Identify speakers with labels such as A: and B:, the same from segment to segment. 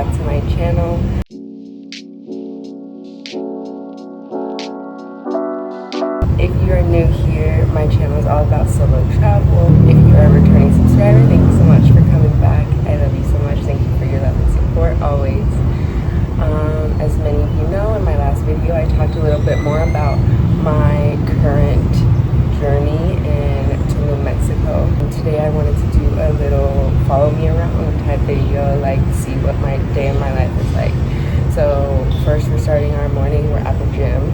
A: back to my channel. If you are new here, my channel is all about solo travel. If you are a returning subscriber, thank you so much for coming back. I love you so much. Thank you for your love and support always. As many of you know, in my last video I talked a little bit more about my current journey in Tulum, Mexico. And today I wanted to do a little follow me around type video, like see what my day in my life is like. So first we're starting our morning, we're at the gym,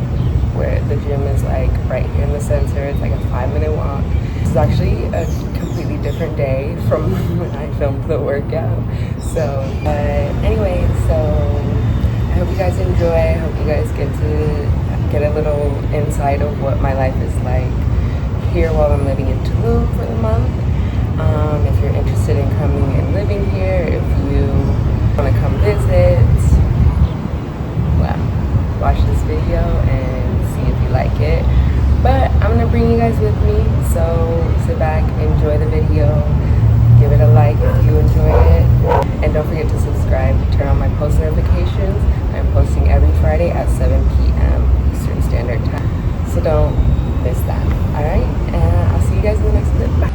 A: where the gym is like right here in the center. It's like a 5-minute walk. This is actually a completely different day from when I filmed the workout. So, anyway, so I hope you guys enjoy. I hope you guys get a little insight of what my life is like here while I'm living in Tulum for the month. If you're interested in coming and living here, if you want to come visit, well, watch this video and see if you like it. But I'm gonna bring you guys with me, so sit back, enjoy the video, give it a like if you enjoy it, and don't forget to subscribe, turn on my post notifications. I'm posting every Friday at 7 p.m. Eastern Standard Time, so don't miss that. Alright, and I'll see you guys in the next clip. Bye.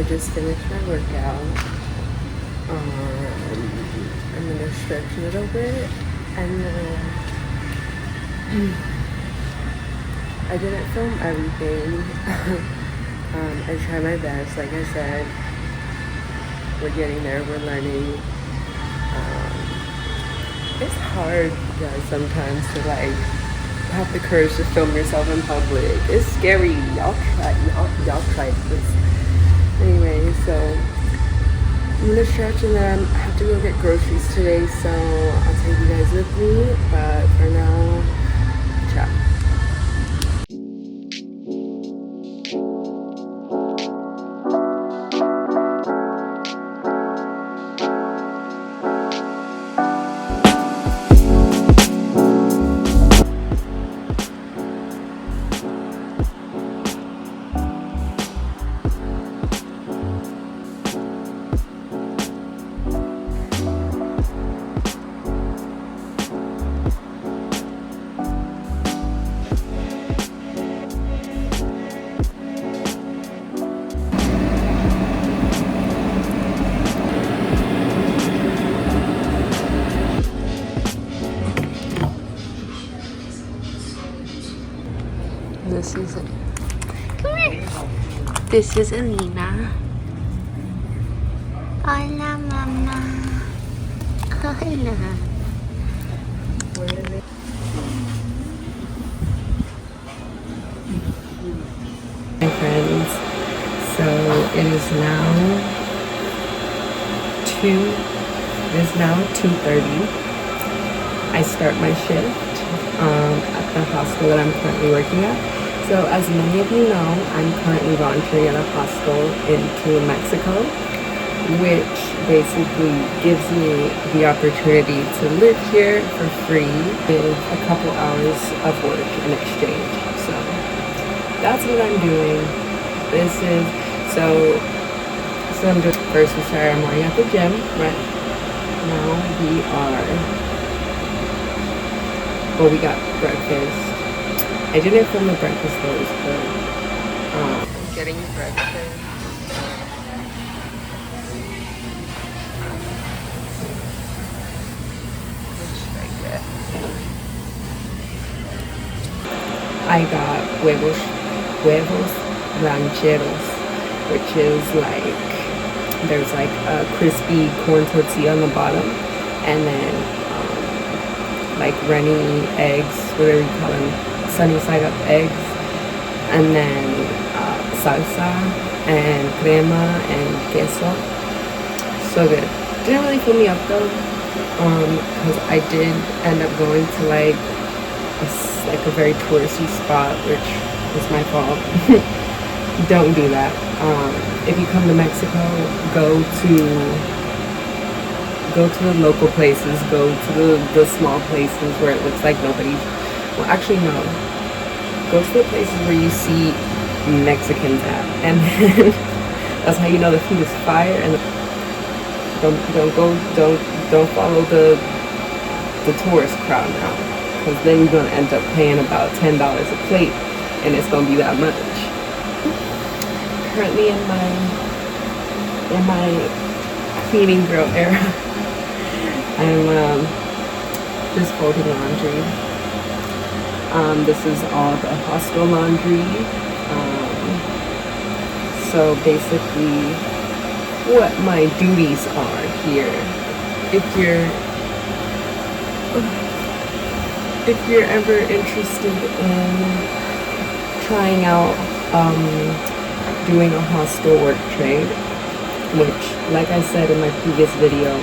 A: Just finished my workout. I'm gonna stretch a little bit, and then I didn't film everything. I tried my best. Like I said, we're getting there. We're learning. It's hard, guys, sometimes to like have the courage to film yourself in public. It's scary. Y'all try this. Anyway, so I'm gonna stretch and then I have to go get groceries today, so I'll take you guys with me, but for now, ciao. This is Alina. Hola, mama. Hola. My friends, so it is now 2:30. I start my shift at the hostel that I'm currently working at. So as many of you know, I'm currently volunteering at a hostel in Tulum, Mexico, which basically gives me the opportunity to live here for free with a couple hours of work in exchange. So that's what I'm doing. So I'm doing first. We started our morning at the gym. Right now we got breakfast. I didn't film the breakfast though, it was good. I'm getting breakfast. What should I get? I got huevos rancheros, which is like, there's like a crispy corn tortilla on the bottom, and then like runny eggs, whatever you call them, sunny side up eggs, and then salsa and crema and queso. So good. Didn't really fill me up though, because I did end up going to like a very touristy spot, which was my fault. Don't do that. If you come to Mexico, go to the local places, go to the small places where it looks like nobody's, well actually no, go to the places where you see Mexicans at, and then that's how you know the food is fire. And don't follow the tourist crowd now, because then you're gonna end up paying about $10 a plate, and it's gonna be that much. Currently in my cleaning girl era, I'm just folding laundry. This is all the Hostel laundry. So basically, what my duties are here. If you're ever interested in trying out doing a hostel work trade, which, like I said in my previous video,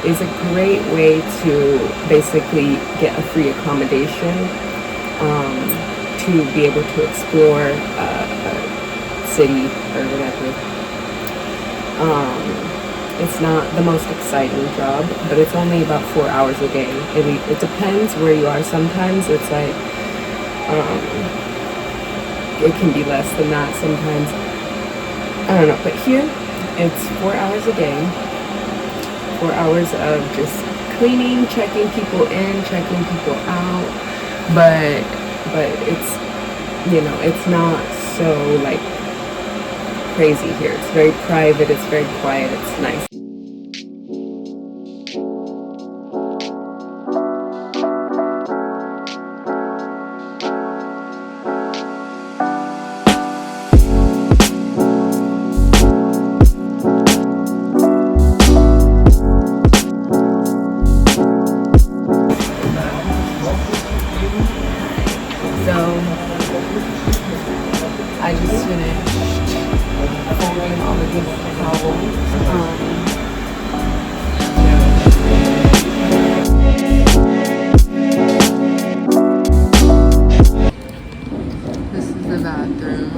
A: is a great way to basically get a free accommodation, to be able to explore a city or whatever. It's not the most exciting job, but it's only about 4 hours a day. It depends where you are. Sometimes it's like, it can be less than that sometimes. I don't know, but here it's 4 hours a day. 4 hours of just cleaning, checking people in, checking people out, but it's, you know, it's not so like crazy here. It's very private, it's very quiet, it's nice. I just finished folding all of these towels. This is the bathroom.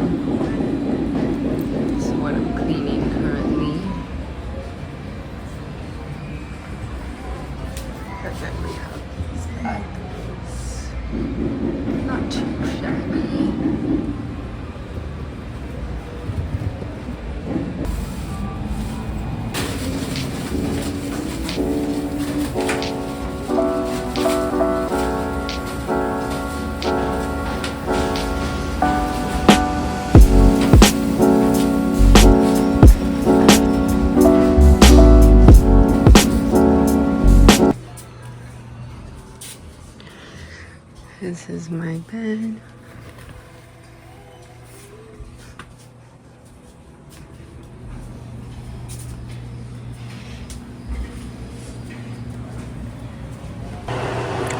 A: This is what I'm cleaning currently. And then we have these bathrooms. Not too shabby. This is my bed.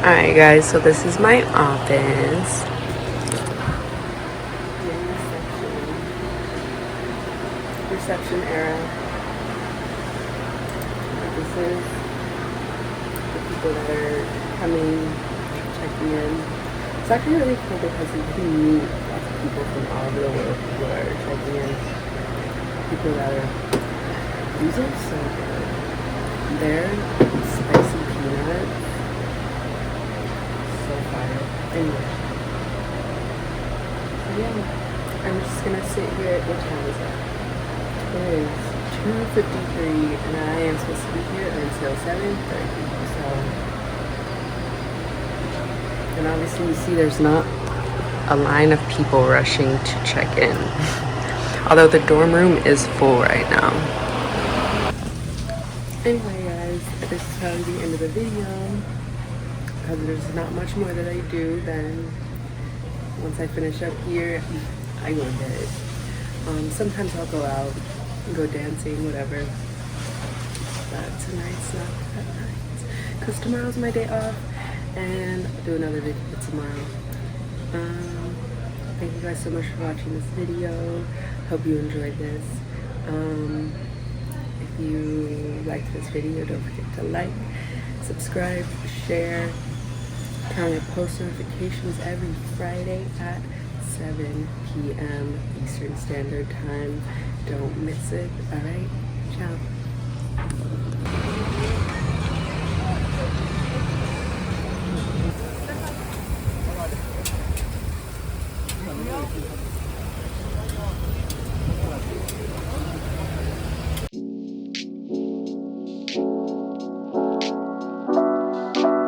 A: Alright guys, so this is my office. Reception era. This is the people that are coming, checking in. It's actually really cool because you can meet lots of people from all over the world who are checking in. People that are, these are so good. They're spicy peanuts. So fire. Anyway. So yeah, I'm just gonna sit here. What time is it? It is 2:53 and I am supposed to be here until 7:30. So, and obviously you see there's not a line of people rushing to check in. Although the dorm room is full right now. Anyway guys, this is probably the end of the video, because there's not much more that I do. Then once I finish up here, I go to bed. Sometimes I'll go out, go dancing, whatever. But tonight's not that night, because tomorrow's my day off. and I'll do another video tomorrow. Thank you guys so much for watching this video. Hope you enjoyed this. If you liked this video, don't forget to like, subscribe, share, turn on post notifications every Friday at 7 p.m. Eastern Standard Time. Don't miss it. All right, ciao.